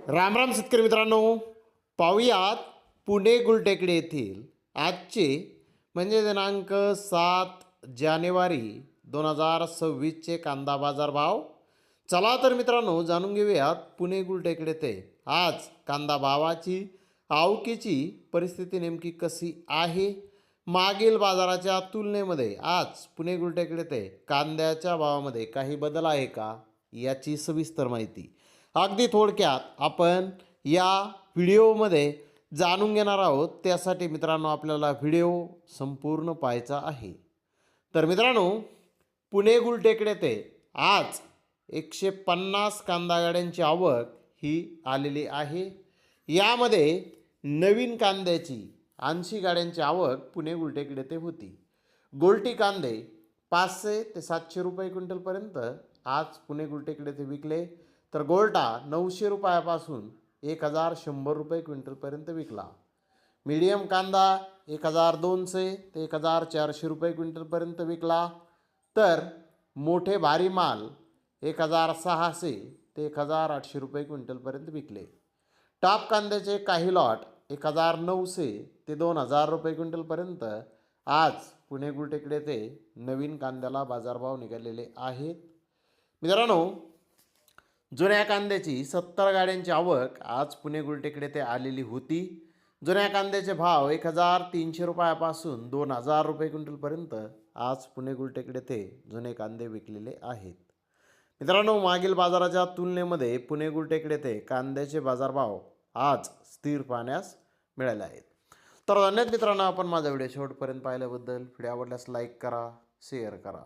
राम राम शेतकरी मित्रांनो, पाहुयात पुणे गुलटेकडी येथील आजचे म्हणजे दिनांक 7 जानेवारी 2026चे कांदा बाजार भाव. चला तर मित्रांनो, जाणून घेऊयात पुणे गुलटेकडी येथे आज कांदा भावाची आवकेची परिस्थिती नेमकी कशी आहे. मागील बाजाराच्या तुलनेमध्ये आज पुणे गुलटेकडी येथे कांद्याच्या भावामध्ये काही बदल आहे का, याची सविस्तर माहिती अगदी थोडक्यात आपण या व्हिडिओमध्ये जाणून घेणार आहोत. त्यासाठी मित्रांनो आपल्याला व्हिडिओ संपूर्ण पाहायचा आहे. तर मित्रांनो, पुणे गुलटेकडी येथे आज 150 कांदा गाड्यांची आवक ही आलेली आहे. यामध्ये नवीन कांद्याची 80 गाड्यांची आवक पुणे गुलटेकडी येथे होती. गोल्टी कांदे 500 ते 700 रुपये क्विंटलपर्यंत आज पुणे गुलटेकडी येथे विकले. तर गोल्टा 900 रुपयापासून 1100 रुपये क्विंटलपर्यंत विकला. मीडियम कांदा 1200 ते 1400 रुपये क्विंटलपर्यंत विकला. तर मोठे भारी माल 1600 ते 1800 रुपये क्विंटलपर्यंत विकले. टॉप कांद्याचे काही लॉट 1900 ते 2000 रुपये क्विंटलपर्यंत आज पुणे गुलटेकडी येथे नवीन कांद्याला बाजारभाव निघालेले आहेत. मित्रांनो, जुन्या कांद्याची 70 गाड्यांची आवक आज पुणे गुलटेकडी येथे आलेली होती. जुन्या कांद्याचे भाव 1300 रुपयापासून 2000 रुपये क्विंटलपर्यंत आज पुणे गुलटेकडी येथे जुने कांदे विकलेले आहेत. मित्रांनो, मागील बाजाराच्या तुलनेमध्ये पुणे गुलटेकडी येथे कांद्याचे बाजारभाव आज स्थिर पाहण्यास मिळाले आहेत. तर धन्यवाद मित्रांनो, आपण माझा व्हिडिओ शेवटपर्यंत पाहिल्याबद्दल. व्हिडिओ आवडल्यास लाईक करा, शेअर करा.